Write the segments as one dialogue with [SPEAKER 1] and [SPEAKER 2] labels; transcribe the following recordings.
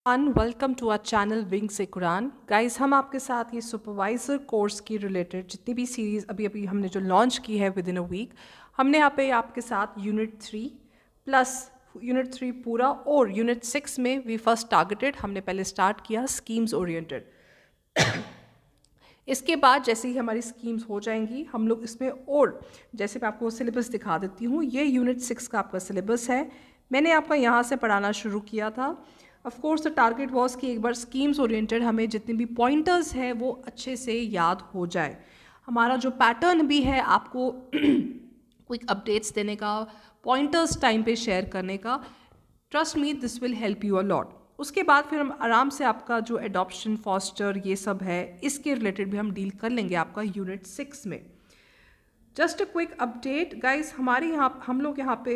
[SPEAKER 1] Welcome to our channel विंग्स ए कुरान। गाइस, हम आपके साथ ये सुपरवाइज़र कोर्स की रिलेटेड जितनी भी सीरीज़ अभी हमने जो लॉन्च की है विद इन अ वीक, हमने यहाँ पे आपके साथ यूनिट 3 प्लस यूनिट 3 पूरा और यूनिट 6 में वी फर्स्ट टारगेटेड हमने पहले स्टार्ट किया स्कीम्स ओरिएंटेड। इसके बाद जैसे ही हमारी स्कीम्स हो जाएंगी हम लोग इसमें और जैसे मैं आपको सिलेबस दिखा देती हूँ। ये यूनिट 6 का आपका सिलेबस है। मैंने आपका यहाँ से पढ़ाना शुरू किया था। Of course the target was कि एक बार स्कीम्स ओरिएंटेड हमें जितने भी पॉइंटर्स है वो अच्छे से याद हो जाए। हमारा जो पैटर्न भी है आपको क्विक अपडेट्स देने का, पॉइंटर्स टाइम पे शेयर करने का। Trust me, this will help you a lot. उसके बाद फिर हम आराम से आपका जो एडॉप्शन फॉस्टर ये सब है इसके रिलेटेड भी हम डील कर लेंगे आपका यूनिट 6 में। Just a quick update guys, हमारे यहाँ हम लोग यहाँ पे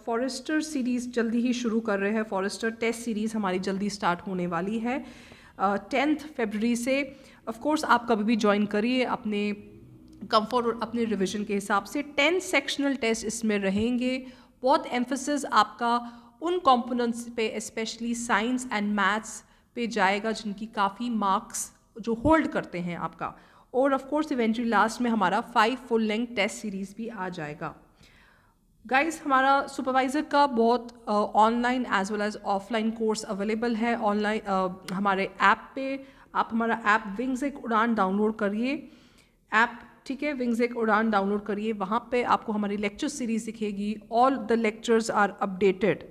[SPEAKER 1] फॉरेस्टर सीरीज़ जल्दी ही शुरू कर रहे हैं। फॉरेस्टर टेस्ट सीरीज़ हमारी जल्दी स्टार्ट होने वाली है 10 फरवरी से। ऑफ कोर्स आप कभी भी ज्वाइन करिए अपने कंफर्ट और अपने रिवीजन के हिसाब से। 10 सेक्शनल टेस्ट इसमें रहेंगे। बहुत एम्फेसिस आपका उन कंपोनेंट्स पे स्पेशली साइंस एंड मैथ्स पे जाएगा जिनकी काफ़ी मार्क्स जो होल्ड करते हैं आपका। और ऑफ कोर्स इवेंचुअली लास्ट में हमारा 5 फुल लेंथ टेस्ट सीरीज़ भी आ जाएगा। गाइस, हमारा सुपरवाइज़र का बहुत online as well as offline course available है। ऑनलाइन हमारे ऐप पे आप हमारा ऐप विंग्स एक उड़ान डाउनलोड करिए। ऐप ठीक है, विंग्स एक उड़ान डाउनलोड करिए। वहाँ पे आपको हमारी लेक्चर सीरीज़ दिखेगी। All the lectures are updated,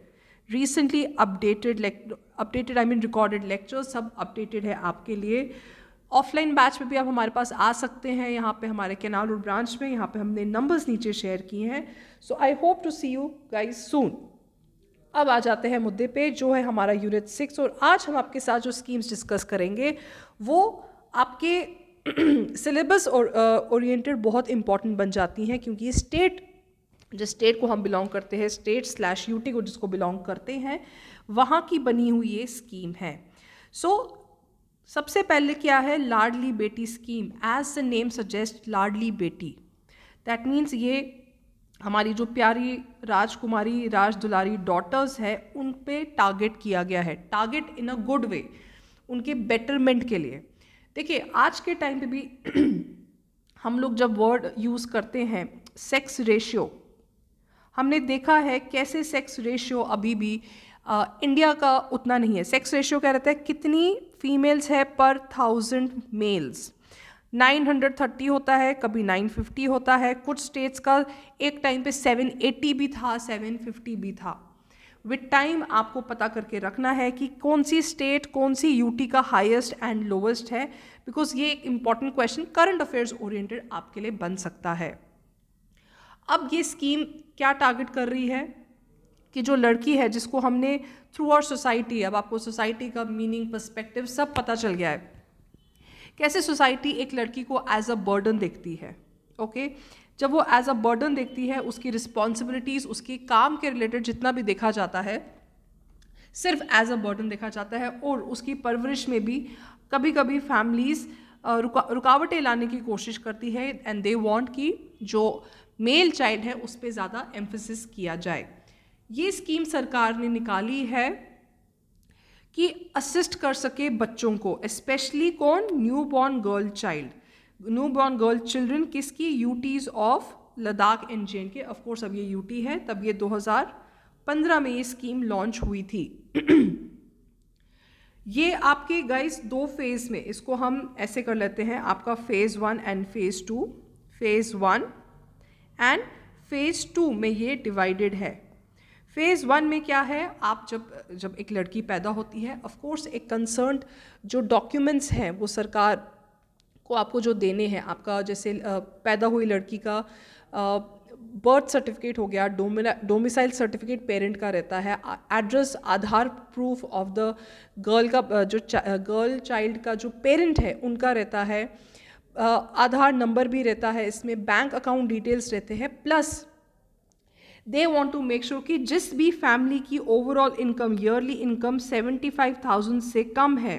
[SPEAKER 1] recently updated I mean recorded lectures सब अपडेटेड है आपके लिए। ऑफलाइन बैच में भी आप हमारे पास आ सकते हैं। यहाँ पे हमारे केनाल रोड ब्रांच में, यहाँ पे हमने नंबर्स नीचे शेयर किए हैं। So I hope to see you guys soon. अब आ जाते हैं मुद्दे पे जो है हमारा यूनिट 6। और आज हम आपके साथ जो स्कीम्स डिस्कस करेंगे वो आपके सिलेबस और ओरिएंटेड बहुत इंपॉर्टेंट बन जाती हैं, क्योंकि स्टेट जिस स्टेट को हम बिलोंग करते हैं, स्टेट/यूटी को जिसको बिलोंग करते हैं, वहाँ की बनी हुई ये स्कीम है। सो सबसे पहले क्या है, Ladli Beti scheme. As the name suggest, Ladli Beti, that means ये हमारी जो प्यारी राजकुमारी राज दुलारी डॉटर्स है उन पे टारगेट किया गया है। Target in a good way, उनके बेटरमेंट के लिए। देखिए, आज के टाइम पे भी हम लोग जब वर्ड यूज़ करते हैं सेक्स रेशियो, हमने देखा है कैसे सेक्स रेशियो अभी भी इंडिया का उतना नहीं है। सेक्स रेशियो क्या रहता है, कितनी फीमेल्स है पर 1000 मेल्स। 930 होता है, कभी 950 होता है। कुछ स्टेट्स का एक टाइम पे 780 भी था, 750 भी था। विद टाइम आपको पता करके रखना है कि कौन सी स्टेट, कौन सी यूटी का हाईएस्ट एंड लोवेस्ट है, बिकॉज ये एक important question current affairs oriented आपके लिए बन सकता है। अब ये स्कीम क्या टारगेट कर रही है कि जो लड़की है जिसको हमने थ्रू आवर सोसाइटी, अब आपको सोसाइटी का मीनिंग, पर्सपेक्टिव सब पता चल गया है, कैसे सोसाइटी एक लड़की को एज अ बर्डन देखती है। ओके, जब वो एज अ बर्डन देखती है, उसकी रिस्पॉन्सिबिलिटीज़, उसके काम के रिलेटेड जितना भी देखा जाता है सिर्फ एज अ बर्डन देखा जाता है। और उसकी परवरिश में भी कभी कभी फैमिलीज़ रुकावटें लाने की कोशिश करती है एंड दे वांट कि जो मेल चाइल्ड है उस पर ज़्यादा एम्फेसिस किया जाए। ये स्कीम सरकार ने निकाली है कि असिस्ट कर सके बच्चों को, स्पेशली कौन, new born girl child, new born girl children, किसकी, UTs of Ladakh and J and K. Of course अब ये यूटी है, तब ये 2015 में ये स्कीम लॉन्च हुई थी। ये आपके गाइस 2 फेज़ में, इसको हम ऐसे कर लेते हैं, आपका phase 1 and phase 2। Phase 1 and phase 2 में ये डिवाइडेड है। फेज़ 1 में क्या है, आप जब एक लड़की पैदा होती है, ऑफ कोर्स एक कंसर्न्ड जो डॉक्यूमेंट्स हैं वो सरकार को आपको जो देने हैं, आपका जैसे पैदा हुई लड़की का बर्थ सर्टिफिकेट हो गया, डोमिसाइल सर्टिफिकेट पेरेंट का रहता है, address, Aadhaar proof of the girl का, जो गर्ल चाइल्ड का जो पेरेंट है उनका रहता है, आधार नंबर भी रहता है इसमें, बैंक अकाउंट डिटेल्स रहते हैं, plus they want to make sure कि जिस भी फैमिली की ओवरऑल इनकम, ईयरली इनकम 75,000 से कम है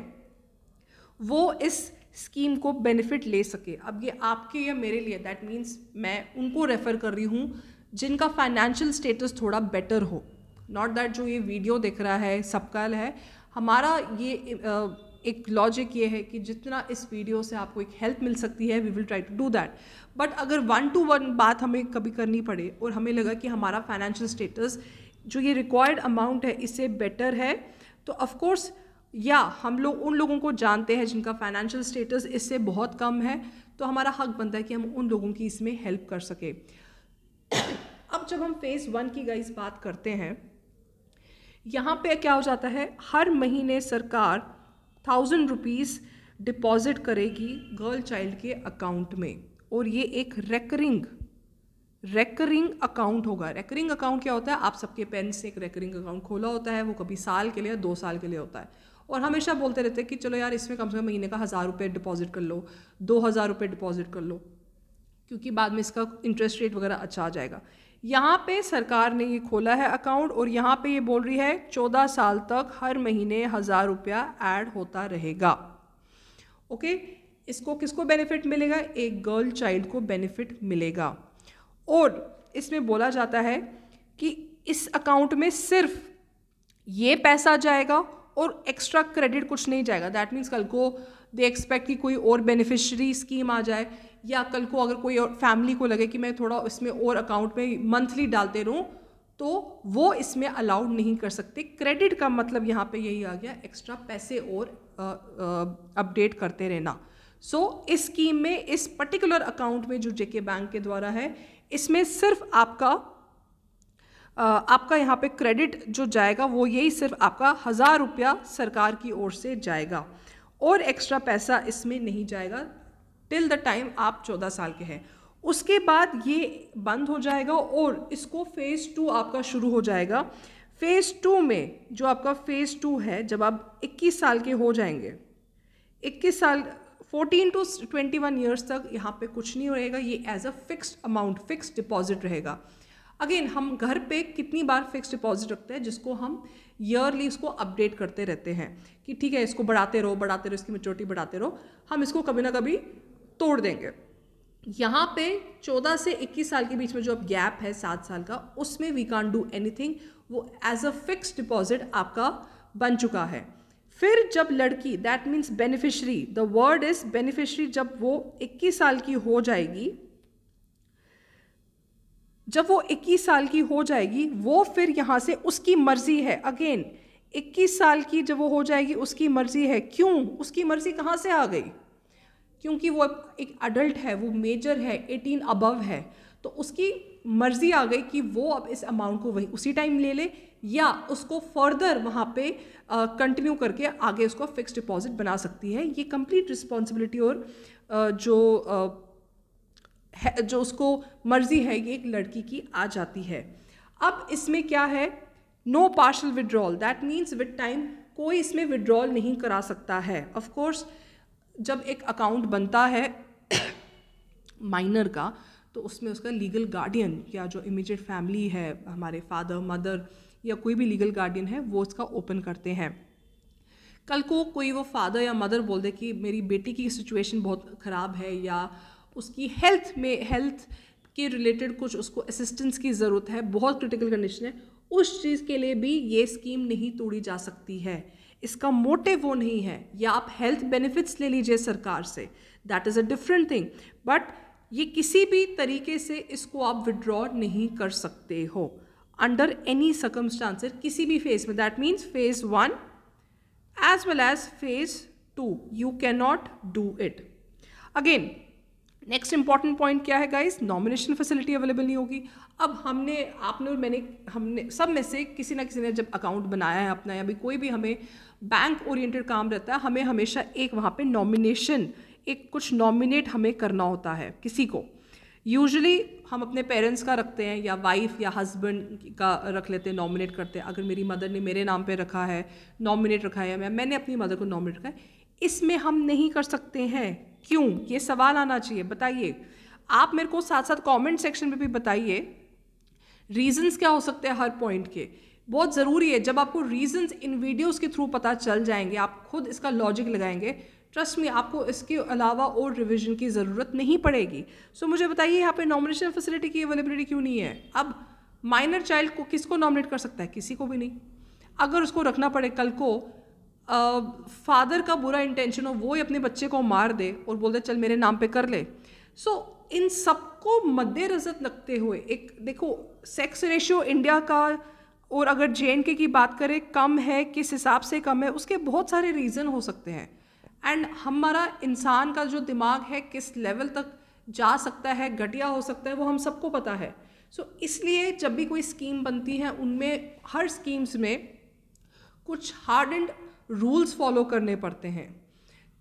[SPEAKER 1] वो इस स्कीम को बेनिफिट ले सके। अब ये आपके या मेरे लिए, दैट मीन्स मैं उनको रेफ़र कर रही हूँ जिनका फाइनेंशियल स्टेटस थोड़ा बेटर हो। नॉट दैट जो ये वीडियो देख रहा है सबका है, हमारा ये एक लॉजिक ये है कि जितना इस वीडियो से आपको एक हेल्प मिल सकती है we will try to do that. But अगर 1-to-1 बात हमें कभी करनी पड़े और हमें लगा कि हमारा फाइनेंशियल स्टेटस जो ये रिक्वायर्ड अमाउंट है इससे बेटर है, तो ऑफकोर्स या हम लोग उन लोगों को जानते हैं जिनका फाइनेंशियल स्टेटस इससे बहुत कम है, तो हमारा हक बनता है कि हम उन लोगों की इसमें हेल्प कर सके। अब जब हम फेज़ 1 की गाइस बात करते हैं, यहाँ पे क्या हो जाता है, हर महीने सरकार 1000 रुपीज़ डिपॉजिट करेगी गर्ल चाइल्ड के अकाउंट में, और ये एक रेकरिंग अकाउंट होगा। रेकरिंग अकाउंट क्या होता है, आप सबके पेरेंट्स ने एक रेकरिंग अकाउंट खोला होता है, वो कभी साल के लिए 2 साल के लिए होता है, और हमेशा बोलते रहते हैं कि चलो यार इसमें कम से कम महीने का 1000 रुपये डिपॉजिट कर लो, 2000 रुपये डिपॉजिट कर लो, क्योंकि बाद में इसका इंटरेस्ट रेट वगैरह अच्छा आ जाएगा। यहाँ पे सरकार ने ये खोला है अकाउंट, और यहाँ पे ये बोल रही है 14 साल तक हर महीने 1000 रुपया ऐड होता रहेगा। ओके, इसको किसको बेनिफिट मिलेगा, एक गर्ल चाइल्ड को बेनिफिट मिलेगा। और इसमें बोला जाता है कि इस अकाउंट में सिर्फ ये पैसा जाएगा और एक्स्ट्रा क्रेडिट कुछ नहीं जाएगा। दैट मीन्स कल को दे एक्सपेक्ट कि कोई और बेनिफिशियरी स्कीम आ जाए, या कल को अगर कोई और फैमिली को लगे कि मैं थोड़ा इसमें और अकाउंट में मंथली डालते रहूं, तो वो इसमें अलाउड नहीं कर सकते। क्रेडिट का मतलब यहाँ पे यही आ गया, एक्स्ट्रा पैसे और अपडेट करते रहना। सो इस स्कीम में इस पर्टिकुलर अकाउंट में जो जेके बैंक के द्वारा है, इसमें सिर्फ आपका यहाँ पे क्रेडिट जो जाएगा वो यही सिर्फ आपका 1000 रुपया सरकार की ओर से जाएगा, और एक्स्ट्रा पैसा इसमें नहीं जाएगा टिल द टाइम आप 14 साल के हैं। उसके बाद ये बंद हो जाएगा और इसको फेज़ 2 आपका शुरू हो जाएगा। फेज़ 2 में जो आपका फेज़ 2 है, जब आप 21 साल के हो जाएंगे, 21 साल 14 to 21 ईयर्स तक यहाँ पे कुछ नहीं रहेगा, ये as a fixed amount, fixed deposit रहेगा। अगेन हम घर पे कितनी बार फिक्स्ड डिपॉजिट रखते हैं, जिसको हम ईयरली इसको अपडेट करते रहते हैं कि ठीक है इसको बढ़ाते रहो, इसकी मैच्योरिटी बढ़ाते रहो, हम इसको कभी ना कभी तोड़ देंगे। यहाँ पे 14 से 21 साल के बीच में जो अब गैप है 7 साल का, उसमें वी कांट डू एनीथिंग, वो एज अ फिक्स्ड डिपॉजिट आपका बन चुका है। फिर जब लड़की, that means beneficiary, the word is beneficiary, जब वो 21 साल की हो जाएगी, वो फिर यहाँ से उसकी मर्जी है। अगेन 21 साल की जब वो हो जाएगी उसकी मर्जी है। क्यों उसकी मर्जी कहाँ से आ गई, क्योंकि वो एक अडल्ट है, वो मेजर है, 18 अबव है, तो उसकी मर्जी आ गई कि वो अब इस अमाउंट को वही उसी टाइम ले ले, या उसको फर्दर वहाँ पे कंटिन्यू करके आगे उसको फिक्स्ड डिपॉजिट बना सकती है। ये कंप्लीट रिस्पॉन्सिबिलिटी और जो उसको मर्जी है ये एक लड़की की आ जाती है। अब इसमें क्या है, no partial withdrawal, that means with time कोई इसमें विड्रॉल नहीं करा सकता है। ऑफ कोर्स जब एक अकाउंट बनता है माइनर का, तो उसमें उसका लीगल गार्डियन या जो इमीडिएट फैमिली है, हमारे फादर मदर या कोई भी लीगल गार्डियन है, वो उसका ओपन करते हैं। कल को कोई वो फादर या मदर बोल दे कि मेरी बेटी की सिचुएशन बहुत ख़राब है, या उसकी हेल्थ के रिलेटेड कुछ उसको असिस्टेंस की ज़रूरत है, बहुत क्रिटिकल कंडीशन है, उस चीज़ के लिए भी ये स्कीम नहीं तोड़ी जा सकती है। इसका मोटिव वो नहीं है, या आप हेल्थ बेनिफिट्स ले लीजिए सरकार से, that is a different thing, but ये किसी भी तरीके से इसको आप विड्रॉ नहीं कर सकते हो अंडर एनी सर्कमस्टांसेस, किसी भी फेज में। That means phase 1 as well as phase 2 you can not do it. Again next important point क्या है गाइस, नॉमिनेशन फैसिलिटी अवेलेबल नहीं होगी। अब हमने सब में से किसी ना किसी ने जब अकाउंट बनाया है अपना, या भी कोई भी हमें बैंक ओरिएंटेड काम रहता है, हमें हमेशा एक वहाँ पे नॉमिनेशन, एक कुछ नॉमिनेट हमें करना होता है किसी को। यूजुअली हम अपने पेरेंट्स का रखते हैं, या वाइफ या हस्बैंड का रख लेते हैं, नॉमिनेट करते हैं। अगर मेरी मदर ने मेरे नाम पे रखा है, नॉमिनेट रखा है, या मैंने अपनी मदर को नॉमिनेट रखा है, इसमें हम नहीं कर सकते हैं। क्यों, ये सवाल आना चाहिए, बताइए आप मेरे को। साथ साथ कमेंट सेक्शन में भी बताइए रीजंस क्या हो सकते हैं हर पॉइंट के, बहुत ज़रूरी है। जब आपको रीजंस इन वीडियोस के थ्रू पता चल जाएंगे, आप खुद इसका लॉजिक लगाएंगे, ट्रस्ट मी आपको इसके अलावा और रिवीजन की ज़रूरत नहीं पड़ेगी। सो मुझे बताइए यहाँ पे नॉमिनेशन फैसिलिटी की अवेलेबिलिटी क्यों नहीं है। अब माइनर चाइल्ड को किसको नॉमिनेट कर सकता है, किसी को भी नहीं। अगर उसको रखना पड़े कल को फादर का बुरा इंटेंशन हो, वो ही अपने बच्चे को मार दे और बोल दे चल मेरे नाम पे कर ले। इन सबको मद्देनजर रखते हुए एक देखो सेक्स रेशियो इंडिया का, और अगर JNK की बात करें कम है, किस हिसाब से कम है, उसके बहुत सारे रीज़न हो सकते हैं। एंड हमारा इंसान का जो दिमाग है किस लेवल तक जा सकता है, घटिया हो सकता है, वो हम सबको पता है। इसलिए जब भी कोई स्कीम बनती है उनमें हर स्कीम्स में कुछ हार्ड एंड रूल्स फॉलो करने पड़ते हैं।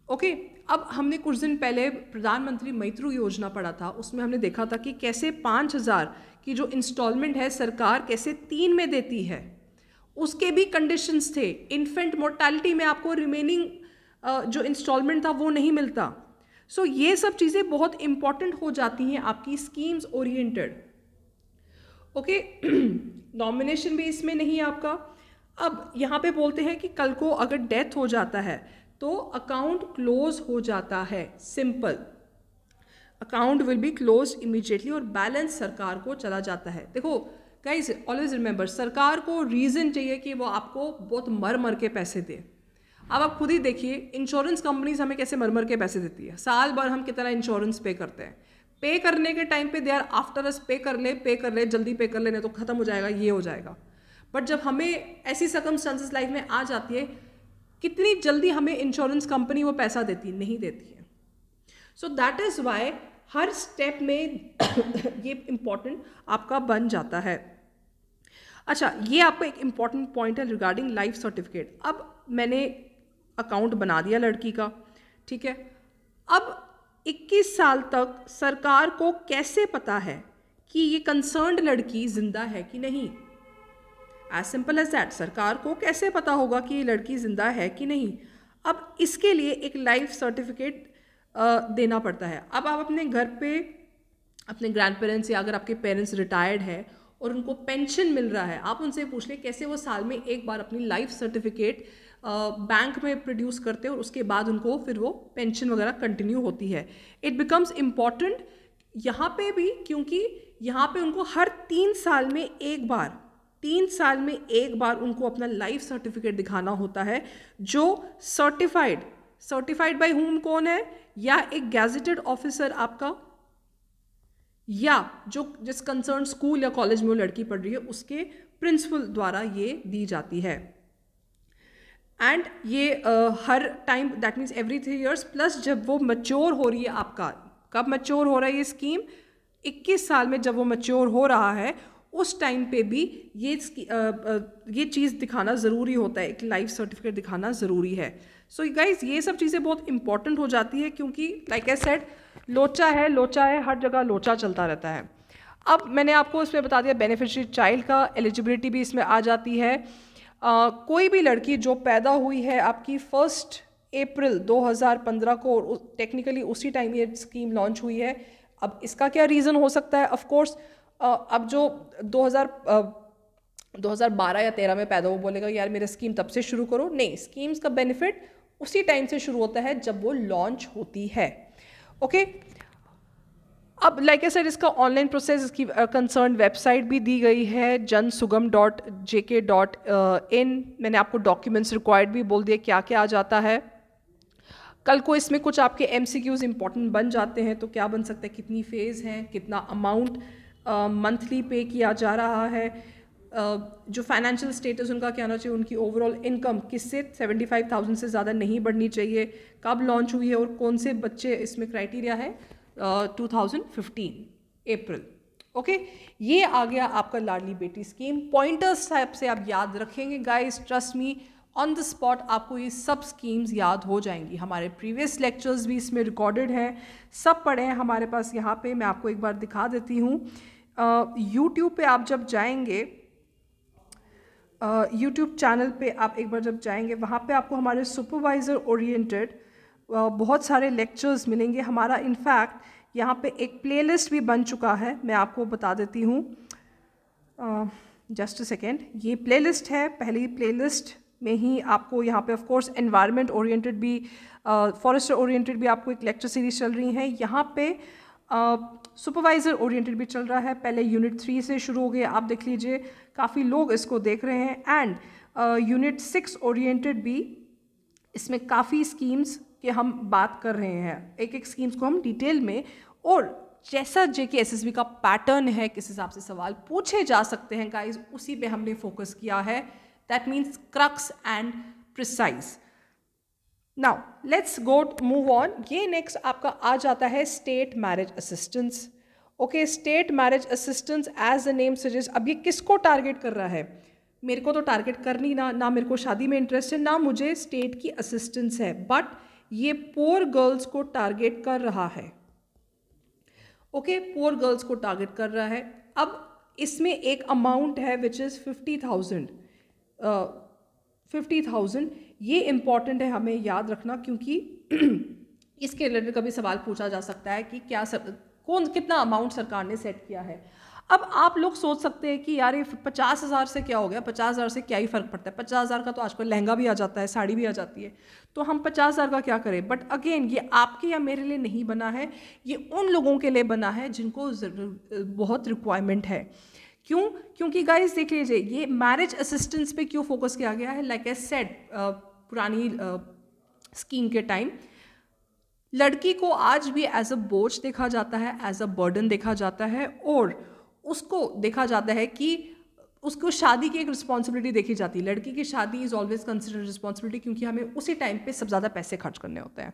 [SPEAKER 1] ओके, अब हमने कुछ दिन पहले प्रधानमंत्री मैत्रु योजना पढ़ा था, उसमें हमने देखा था कि कैसे 5,000 की जो इंस्टॉलमेंट है सरकार कैसे 3 में देती है, उसके भी कंडीशंस थे। इन्फेंट मोर्टेलिटी में आपको रिमेनिंग जो इंस्टॉलमेंट था वो नहीं मिलता। ये सब चीज़ें बहुत इंपॉर्टेंट हो जाती हैं आपकी स्कीम्स ओरिएंटेड। ओके, नॉमिनेशन भी इसमें नहीं है आपका। अब यहाँ पे बोलते हैं कि कल को अगर डेथ हो जाता है तो अकाउंट क्लोज हो जाता है, simple, account will be close immediately और बैलेंस सरकार को चला जाता है। देखो गाइस, ऑलवेज रिमेंबर, सरकार को रीज़न चाहिए कि वो आपको बहुत मर मर के पैसे दे। अब आप खुद ही देखिए, इंश्योरेंस कंपनीज हमें कैसे मर मर के पैसे देती है, साल भर हम कितना इंश्योरेंस पे करते हैं, पे करने के टाइम पे दे आर आफ्टर अस, पे कर ले, जल्दी पे कर ले, नहीं तो ख़त्म हो जाएगा, ये हो जाएगा। बट जब हमें ऐसी सर्कमस्टेंसेस लाइफ में आ जाती है, कितनी जल्दी हमें इंश्योरेंस कंपनी वो पैसा देती नहीं देती है। So that is why her step में ये इम्पॉर्टेंट आपका बन जाता है। अच्छा, ये आपका एक इम्पॉर्टेंट पॉइंट है रिगार्डिंग लाइफ सर्टिफिकेट। अब मैंने अकाउंट बना दिया लड़की का, ठीक है। अब 21 साल तक सरकार को कैसे पता है कि ये कंसर्न्ड लड़की जिंदा है कि नहीं? एज सिंपल एज दैट, सरकार को कैसे पता होगा कि ये लड़की जिंदा है कि नहीं? अब इसके लिए एक लाइफ सर्टिफिकेट देना पड़ता है। अब आप अपने घर पे अपने ग्रैंड पेरेंट्स या अगर आपके पेरेंट्स रिटायर्ड है और उनको पेंशन मिल रहा है, आप उनसे पूछ लें कैसे वो साल में एक बार अपनी लाइफ सर्टिफिकेट बैंक में प्रोड्यूस करते हैं और उसके बाद उनको फिर वो पेंशन वगैरह कंटिन्यू होती है। इट बिकम्स इम्पॉर्टेंट यहाँ पे भी, क्योंकि यहाँ पे उनको हर 3 साल में एक बार उनको अपना लाइफ सर्टिफिकेट दिखाना होता है, जो सर्टिफाइड बाय हुम, कौन है, या एक गैजेटेड ऑफिसर आपका, या जिस कंसर्न स्कूल या कॉलेज में वो लड़की पढ़ रही है उसके प्रिंसिपल द्वारा ये दी जाती है। एंड ये हर time, that means every 3 years, plus जब वो मैच्योर हो रही है, आपका कब मैच्योर हो रहा है ये स्कीम, 21 साल में जब वो मैच्योर हो रहा है उस टाइम पे भी ये चीज़ दिखाना ज़रूरी होता है, एक लाइफ सर्टिफिकेट दिखाना ज़रूरी है। सो गाइज, ये सब चीज़ें बहुत इंपॉर्टेंट हो जाती है, क्योंकि लाइक आई सेड, लोचा है, हर जगह लोचा चलता रहता है। अब मैंने आपको इसमें बता दिया बेनिफिशियरी चाइल्ड का एलिजिबिलिटी भी इसमें आ जाती है। कोई भी लड़की जो पैदा हुई है आपकी 1 अप्रैल 2015 को, टेक्निकली उसी टाइम ये स्कीम लॉन्च हुई है। अब इसका क्या रीज़न हो सकता है? ऑफ कोर्स अब जो 2012 या 13 में पैदा हो, बोलेगा यार मेरा स्कीम तब से शुरू करो, नहीं, स्कीम्स का बेनिफिट उसी टाइम से शुरू होता है जब वो लॉन्च होती है। ओके, अब लाइक आई सेड, इसका ऑनलाइन प्रोसेस, इसकी कंसर्न वेबसाइट भी दी गई है, jansugam.jk.in। मैंने आपको डॉक्यूमेंट्स रिक्वायर्ड भी बोल दिए क्या क्या आ जाता है। कल को इसमें कुछ आपके MCQs इंपॉर्टेंट बन जाते हैं, तो क्या बन सकता है, कितनी फ़ेज़ हैं, कितना अमाउंट मंथली पे किया जा रहा है, जो फाइनेंशियल स्टेटस उनका क्या होना चाहिए, उनकी ओवरऑल इनकम किससे 75,000 से ज़्यादा नहीं बढ़नी चाहिए, कब लॉन्च हुई है और कौन से बच्चे इसमें क्राइटेरिया है, 2015 अप्रैल। ओके, ये आ गया आपका लाडली बेटी स्कीम। पॉइंटर्स टाइप से आप याद रखेंगे guys, trust me, on the spot आपको ये सब स्कीम्स याद हो जाएंगी। हमारे प्रीवियस लेक्चर्स भी इसमें रिकॉर्डेड हैं, सब पढ़े हैं हमारे पास। यहाँ पे मैं आपको एक बार दिखा देती हूँ। यूट्यूब पे आप जब जाएंगे, यूट्यूब चैनल पे आप एक बार जब जाएंगे, वहाँ पे आपको हमारे सुपरवाइज़र ओरिएंटेड बहुत सारे लेक्चर्स मिलेंगे। हमारा इनफैक्ट यहाँ पे एक प्लेलिस्ट भी बन चुका है, मैं आपको बता देती हूँ, जस्ट अ सेकेंड। ये प्लेलिस्ट है, पहली प्लेलिस्ट में ही आपको यहाँ पे ऑफ कोर्स एनवायरनमेंट ओरिएंटेड भी, फॉरेस्ट ओरिएंटेड भी आपको एक लेक्चर सीरीज चल रही हैं। यहाँ पे सुपरवाइज़र ओरिएंटेड भी चल रहा है, पहले यूनिट 3 से शुरू हो गया, आप देख लीजिए काफ़ी लोग इसको देख रहे हैं। एंड यूनिट 6 ओरिएंटेड भी इसमें काफ़ी स्कीम्स के हम बात कर रहे हैं, एक एक स्कीम्स को हम डिटेल में, और जैसा JKSSB का पैटर्न है, किस हिसाब से सवाल पूछे जा सकते हैं गाइस, उसी पे हमने फोकस किया है। That means crux and precise. Now let's go move on. ये नेक्स्ट आपका आ जाता है state marriage assistance. Okay, state marriage assistance as the name suggest, अब ये किसको टारगेट कर रहा है? मेरे को तो टारगेट करनी ना मेरे को शादी में इंटरेस्ट है, ना मुझे स्टेट की असिस्टेंस है, बट ये पुअर गर्ल्स को टारगेट कर रहा है। ओके, पुअर गर्ल्स को टारगेट कर रहा है। अब इसमें एक अमाउंट है विच इज़ 50,000। ये इम्पॉर्टेंट है, हमें याद रखना, क्योंकि इसके रिलेटेड कभी सवाल पूछा जा सकता है कि कितना अमाउंट सरकार ने सेट किया है। अब आप लोग सोच सकते हैं कि यार ये 50,000 से क्या हो गया, 50,000 से क्या ही फ़र्क पड़ता है, 50,000 का तो आजकल लहंगा भी आ जाता है, साड़ी भी आ जाती है, तो हम 50,000 का क्या करें। बट अगेन ये आपके या मेरे लिए नहीं बना है, ये उन लोगों के लिए बना है जिनको बहुत रिक्वायरमेंट है। क्यों? क्योंकि गाइस देख लीजिए, ये मैरिज असिस्टेंस पे क्यों फोकस किया गया है। लाइक आई सेड, पुरानी स्कीम के टाइम लड़की को आज भी एज अ बोझ देखा जाता है, एज अ बर्डन देखा जाता है, और उसको देखा जाता है कि उसको शादी की एक रिस्पॉन्सिबिलिटी देखी जाती है। लड़की की शादी इज़ ऑलवेज कंसिडर्ड रिस्पॉन्सिबिलिटी, क्योंकि हमें उसी टाइम पे सबसे ज़्यादा पैसे खर्च करने होते हैं,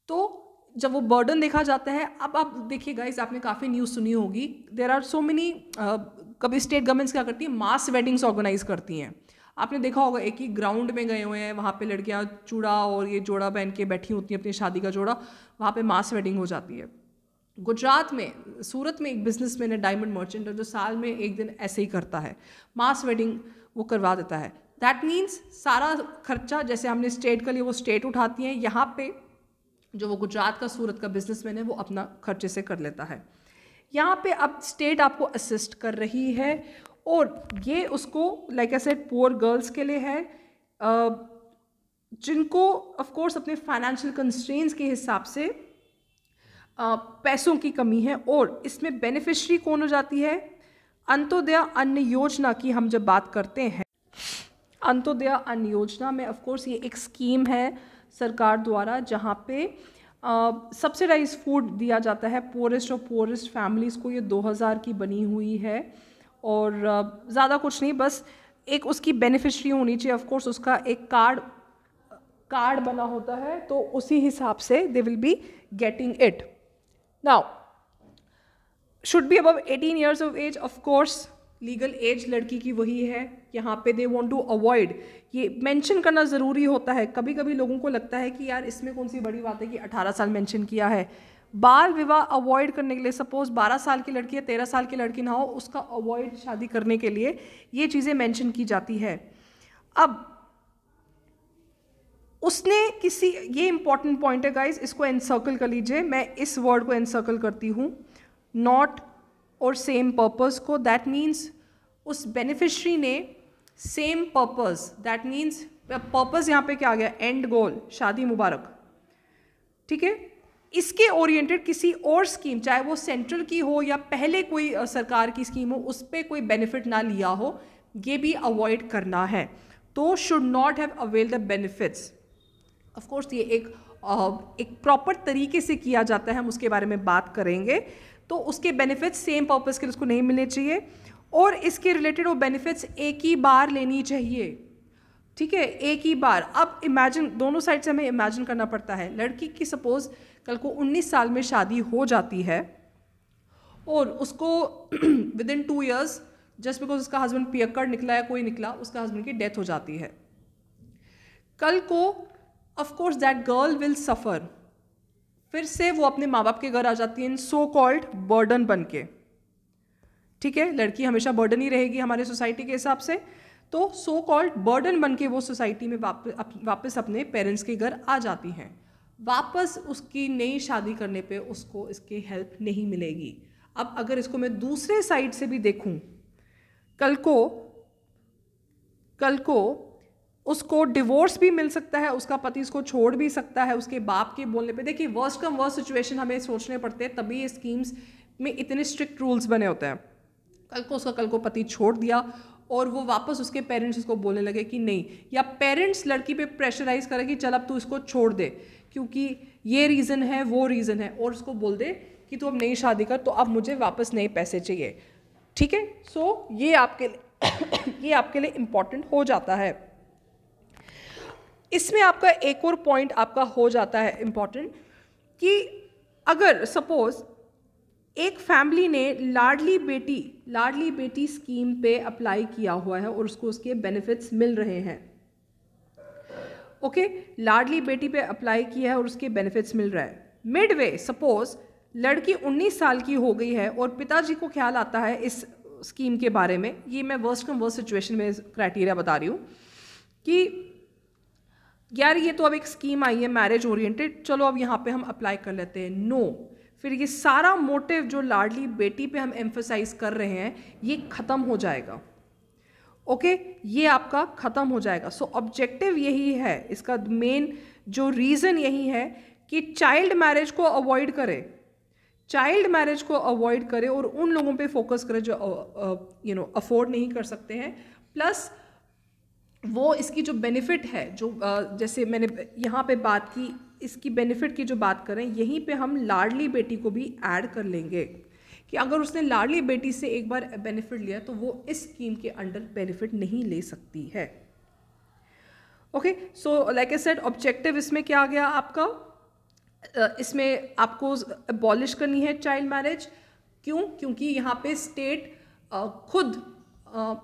[SPEAKER 1] तो जब वो बर्डन देखा जाता है। अब आप देखिए गाइस, आपने काफ़ी न्यूज़ सुनी होगी, देयर आर सो मेनी, कभी स्टेट गवर्नमेंट्स क्या करती है, मास वेडिंग्स ऑर्गेनाइज करती हैं। आपने देखा होगा, एक ही ग्राउंड में गए हुए हैं, वहाँ पे लड़कियाँ चूड़ा और ये जोड़ा पहन के बैठी होती हैं, अपनी शादी का जोड़ा, वहाँ पे मास वेडिंग हो जाती है। गुजरात में, सूरत में एक बिजनेसमैन है, डायमंड मर्चेंट, जो साल में एक दिन ऐसे ही करता है, मास वेडिंग वो करवा देता है। दैट मीन्स सारा खर्चा जैसे हमने स्टेट का लिए, वो स्टेट उठाती हैं, यहाँ पे जो वो गुजरात का, सूरत का बिजनेसमैन है, वो अपना खर्चे से कर लेता है। यहाँ पे अब स्टेट आपको असिस्ट कर रही है, और ये उसको like I said poor girls के लिए है, जिनको ऑफ कोर्स अपने फाइनेंशियल कंस्ट्रेंट्स के हिसाब से पैसों की कमी है। और इसमें बेनिफिशियरी कौन हो जाती है? अंत्योदय अन्न योजना की हम जब बात करते हैं, अंत्योदय अन्न योजना में ऑफ कोर्स ये एक स्कीम है सरकार द्वारा, जहाँ पे सब्सिडाइज फूड दिया जाता है पुअरेस्ट और पुअरेस्ट फैमिलीज़ को। ये 2000 की बनी हुई है, और ज़्यादा कुछ नहीं, बस एक उसकी बेनिफिशियरी होनी चाहिए। ऑफ कोर्स उसका एक कार्ड बना होता है, तो उसी हिसाब से they will be getting it. Now should be above 18 years of age. Of course legal age लड़की की वही है। यहाँ पे दे वांट टू अवॉइड, ये मेंशन करना ज़रूरी होता है। कभी कभी लोगों को लगता है कि यार इसमें कौन सी बड़ी बात है कि 18 साल मेंशन किया है। बाल विवाह अवॉइड करने के लिए, सपोज 12 साल की लड़की है, 13 साल की लड़की ना हो, उसका अवॉइड शादी करने के लिए ये चीज़ें मेंशन की जाती है। अब उसने किसी, ये इंपॉर्टेंट पॉइंट है गाइज, इसको एनसर्कल कर लीजिए, मैं इस वर्ड को एनसर्कल करती हूँ, नॉट और सेम पर्पस को। दैट मीन्स उस बेनिफिशरी ने same purpose, that means purpose यहाँ पे क्या आ गया, एंड गोल, शादी मुबारक, ठीक है, इसके ओरिएंटेड किसी और स्कीम, चाहे वो सेंट्रल की हो या पहले कोई सरकार की स्कीम हो, उस पर कोई बेनिफिट ना लिया हो, ये भी अवॉइड करना है। तो should not have avail the benefits. Of course ये एक प्रॉपर तरीके से किया जाता है, हम उसके बारे में बात करेंगे। तो उसके बेनिफिट्स सेम पर्पस के लिए उसको नहीं मिलने चाहिए, और इसके रिलेटेड वो बेनिफिट्स एक ही बार लेनी चाहिए, ठीक है, एक ही बार। अब इमेजिन, दोनों साइड से हमें इमेजिन करना पड़ता है। लड़की की सपोज कल को 19 साल में शादी हो जाती है, और उसको with in 2 years, just because उसका हस्बैंड पियक्कड़ निकला या कोई निकला, उसका हस्बैंड की डेथ हो जाती है। कल को of course that girl will suffer, फिर से वो अपने माँ बाप के घर आ जाती है, सो कॉल्ड बर्डन बन के, ठीक है, लड़की हमेशा बर्डन ही रहेगी हमारे सोसाइटी के हिसाब से। तो सो कॉल्ड बर्डन बन के वो सोसाइटी में वापस अपने पेरेंट्स के घर आ जाती हैं। वापस उसकी नई शादी करने पे उसको इसकी हेल्प नहीं मिलेगी। अब अगर इसको मैं दूसरे साइड से भी देखूं, कल को उसको डिवोर्स भी मिल सकता है, उसका पति उसको छोड़ भी सकता है उसके बाप के बोलने पे। देखिए वर्स्ट कम वर्स्ट सिचुएशन हमें सोचने पड़ते हैं, तभी ये स्कीम्स में इतने स्ट्रिक्ट रूल्स बने होते हैं। कल को पति छोड़ दिया और वो वापस उसके पेरेंट्स उसको बोलने लगे कि नहीं, या पेरेंट्स लड़की पे प्रेशराइज करे कि चल अब तू इसको छोड़ दे क्योंकि ये रीज़न है वो रीज़न है, और उसको बोल दे कि तू अब नई शादी कर तो अब मुझे वापस नए पैसे चाहिए। ठीक है, सो ये आपके लिए ये आपके लिए इम्पॉर्टेंट हो जाता है। इसमें आपका एक और पॉइंट आपका हो जाता है इम्पॉर्टेंट कि अगर सपोज एक फैमिली ने लाडली बेटी स्कीम पे अप्लाई किया हुआ है और उसको उसके बेनिफिट्स मिल रहे हैं। ओके, लाडली बेटी पे अप्लाई किया है और उसके बेनिफिट्स मिल रहा है। मिडवे सपोज लड़की 19 साल की हो गई है और पिताजी को ख्याल आता है इस स्कीम के बारे में, ये मैं वर्स्ट कम वर्स्ट सिचुएशन में क्राइटेरिया बता रही हूँ कि यार ये तो अब एक स्कीम आई है मैरिज ओरिएंटेड, चलो अब यहाँ पे हम अप्लाई कर लेते हैं। नो, फिर ये सारा मोटिव जो लाडली बेटी पे हम एम्फसाइज कर रहे हैं ये ख़त्म हो जाएगा। ओके, ये आपका ख़त्म हो जाएगा। सो ऑब्जेक्टिव यही है, इसका मेन जो रीज़न यही है कि चाइल्ड मैरिज को अवॉइड करे, चाइल्ड मैरिज को अवॉइड करे और उन लोगों पे फोकस करे जो अफोर्ड नहीं कर सकते हैं। प्लस वो इसकी जो बेनिफिट है, जो जैसे मैंने यहाँ पे बात की, इसकी बेनिफिट की जो बात करें, यहीं पे हम लाडली बेटी को भी ऐड कर लेंगे कि अगर उसने लाडली बेटी से एक बार बेनिफिट लिया तो वो इस स्कीम के अंडर बेनिफिट नहीं ले सकती है। Okay, so like I said objective इसमें क्या आ गया आपका, इसमें आपको अबॉलिश करनी है चाइल्ड मैरिज। क्यों? क्योंकि यहाँ पे स्टेट खुद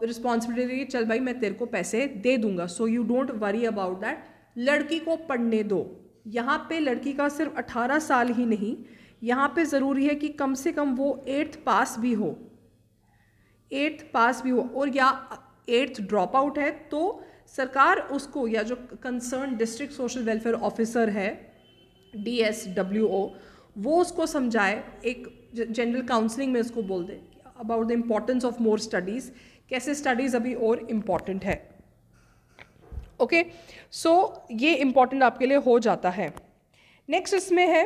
[SPEAKER 1] रिस्पॉन्सिबिलिटी, चल भाई मैं तेरे को पैसे दे दूंगा, so you don't worry about that, लड़की को पढ़ने दो। यहाँ पे लड़की का सिर्फ 18 साल ही नहीं, यहाँ पे ज़रूरी है कि कम से कम वो 8th पास भी हो, 8th पास भी हो, और या 8th ड्रॉप आउट है तो सरकार उसको, या जो concern district social welfare officer है DSWO, वो उसको समझाए, एक जनरल काउंसलिंग में उसको बोल दे about the importance of more studies, कैसे स्टडीज़ अभी और इम्पॉर्टेंट है। ओके, सो ये इम्पॉर्टेंट आपके लिए हो जाता है। नेक्स्ट इसमें है,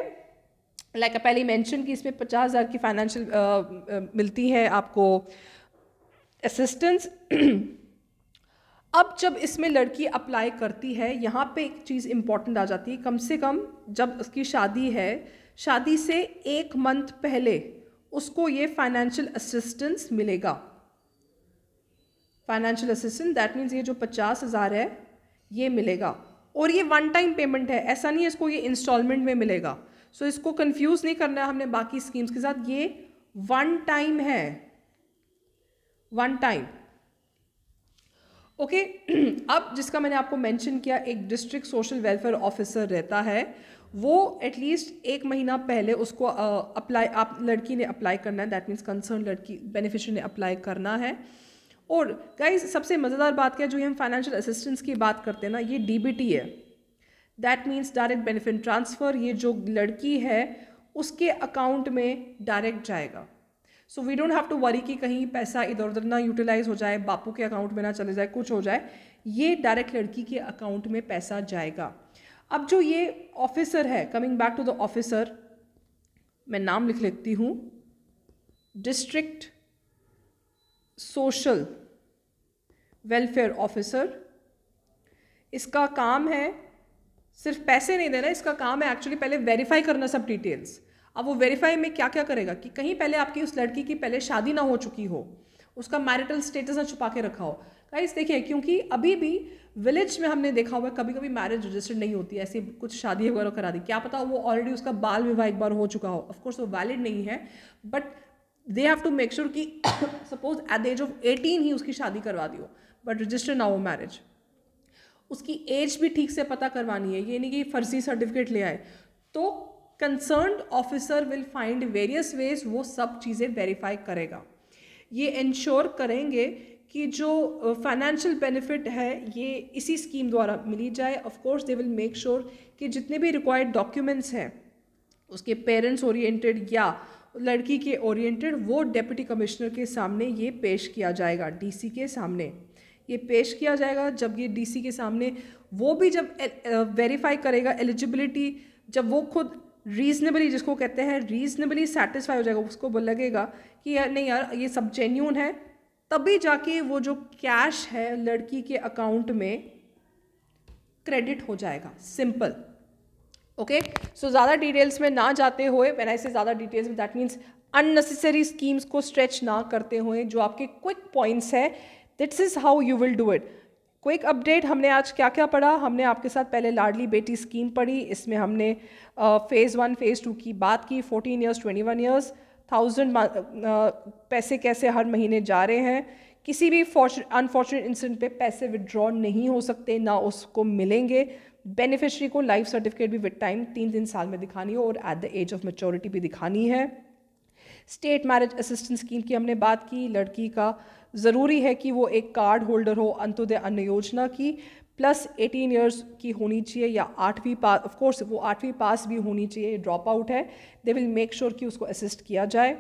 [SPEAKER 1] लाइक पहले मेंशन कि इसमें 50,000 की फाइनेंशियल मिलती है आपको असिस्टेंस। अब जब इसमें लड़की अप्लाई करती है, यहाँ पे एक चीज़ इम्पॉर्टेंट आ जाती है, कम से कम जब उसकी शादी है, शादी से 1 मंथ पहले उसको ये फाइनेंशियल असिस्टेंस मिलेगा। फाइनेंशियल असिस्टेंस दैट मीन्स ये जो 50,000 है ये मिलेगा, और ये 1 टाइम पेमेंट है, ऐसा नहीं है इसको ये इंस्टॉलमेंट में मिलेगा। सो इसको कंफ्यूज नहीं करना है हमने बाकी स्कीम्स के साथ, ये 1 टाइम है, 1 टाइम। ओके, अब जिसका मैंने आपको मेंशन किया, एक डिस्ट्रिक्ट सोशल वेलफेयर ऑफिसर रहता है, वो एटलीस्ट 1 महीना पहले उसको अप्लाई, आप लड़की ने अप्लाई करना है, दैट मीन्स कंसर्न लड़की बेनिफिशियरी ने अप्लाई करना है। और गाइज सबसे मज़ेदार बात क्या है, जो हम फाइनेंशियल असिस्टेंस की बात करते हैं ना, ये DBT है, that means direct benefit transfer. ये जो लड़की है उसके अकाउंट में डायरेक्ट जाएगा। So we don't have to worry कि कहीं पैसा इधर उधर ना यूटिलाइज हो जाए, बापू के अकाउंट में ना चले जाए, कुछ हो जाए, ये डायरेक्ट लड़की के अकाउंट में पैसा जाएगा। अब जो ये ऑफिसर है, coming back to the officer, मैं नाम लिख लेती हूँ, डिस्ट्रिक्ट सोशल वेलफेयर ऑफिसर। इसका काम है सिर्फ पैसे नहीं देना, इसका काम है एक्चुअली पहले वेरीफाई करना सब डिटेल्स। अब वो वेरीफाई में क्या क्या करेगा कि कहीं पहले आपकी उस लड़की की पहले शादी ना हो चुकी हो, उसका मैरिटल स्टेटस ना छुपा के रखा हो। गाइस देखिए, क्योंकि अभी भी विलेज में हमने देखा हुआ है कभी कभी मैरिज रजिस्टर्ड नहीं होती, ऐसी कुछ शादी वगैरह करा दी, क्या पता वो ऑलरेडी उसका बाल विवाह एक बार हो चुका हो, ऑफकोर्स वो वैलिड नहीं है, but they have to make sure कि suppose at the age of 18 ही उसकी शादी करवा दी हो, बट रजिस्टर ना हो मैरिज। उसकी एज भी ठीक से पता करवानी है, ये नहीं कि फर्जी सर्टिफिकेट ले आए। तो concerned officer will find various ways, वो सब चीज़ें वेरीफाई करेगा। ये इंश्योर करेंगे कि जो फाइनेंशियल बेनिफिट है ये इसी स्कीम द्वारा मिली जाए। Of course they will make sure कि जितने भी रिक्वायर्ड डॉक्यूमेंट्स हैं उसके पेरेंट्स ओरिएंटेड या लड़की के ओरिएंटेड, वो डिप्टी कमिश्नर के सामने ये पेश किया जाएगा, डीसी के सामने ये पेश किया जाएगा। जब ये डीसी के सामने वो भी जब वेरीफाई करेगा एलिजिबिलिटी, जब वो खुद रीजनेबली, जिसको कहते हैं रीजनेबली सेटिस्फाई हो जाएगा, उसको लगेगा कि यार नहीं यार ये सब जेन्यून है, तभी जाके वो जो कैश है लड़की के अकाउंट में क्रेडिट हो जाएगा। सिंपल। ओके, सो ज़्यादा डिटेल्स में ना जाते हुए, व्हेन आई से ज़्यादा डिटेल्स में दैट मीन्स अननेसेसरी स्कीम्स को स्ट्रेच ना करते हुए, जो आपके क्विक पॉइंट्स है, this is how you will do it. Quick update, हमने आज क्या क्या पढ़ा? हमने आपके साथ पहले लाडली बेटी स्कीम पढ़ी, इसमें हमने फेज़ 1 फेज़ 2 की बात की, 14 ईयर्स 21 ईयर्स, 1000 पैसे कैसे हर महीने जा रहे हैं, किसी भी अनफॉर्चुनेट इंसिडेंट पे पैसे विड्रॉ नहीं हो सकते, ना उसको मिलेंगे। बेनिफिशरी को लाइफ सर्टिफिकेट भी विद टाइम 3 साल में दिखानी हो और at the age of maturity भी दिखानी है। स्टेट मैरिज असिस्टेंस स्कीम की हमने बात की, लड़की का ज़रूरी है कि वो एक कार्ड होल्डर हो अंत्योदय अन्न योजना की, प्लस 18 ईयर्स की होनी चाहिए या 8वीं पास, ऑफ कोर्स वो 8वीं पास भी होनी चाहिए, ड्रॉप आउट है, दे विल मेक श्योर कि उसको असिस्ट किया जाए।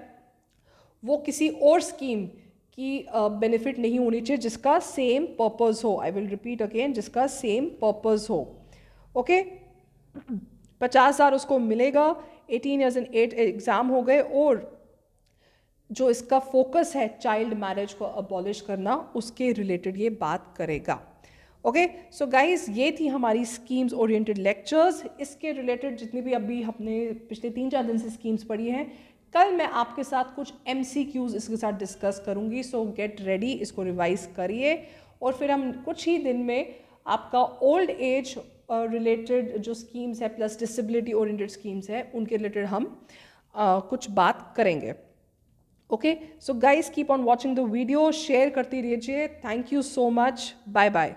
[SPEAKER 1] वो किसी और स्कीम की बेनिफिट नहीं होनी चाहिए जिसका सेम पर्पस हो। आई विल रिपीट अगेन, जिसका सेम पर्पस हो। ओके, 50,000 उसको मिलेगा, 18 ईयर्स एंड 8 एग्ज़ाम हो गए, और जो इसका फोकस है चाइल्ड मैरिज को अबॉलिश करना, उसके रिलेटेड ये बात करेगा। ओके, सो गाइज, ये थी हमारी स्कीम्स ओरिएंटेड लेक्चर्स। इसके रिलेटेड जितनी भी अभी हमने पिछले 3-4 दिन से स्कीम्स पढ़ी हैं, कल मैं आपके साथ कुछ MCQs इसके साथ डिस्कस करूँगी। सो गेट रेडी, इसको रिवाइज करिए, और फिर हम कुछ ही दिन में आपका ओल्ड एज रिलेटेड जो स्कीम्स है प्लस डिसेबिलिटी ओरिएंटेड स्कीम्स है, उनके रिलेटेड हम कुछ बात करेंगे। Okay, so guys keep on watching the video, share करती रहिए। Thank you so much, bye bye.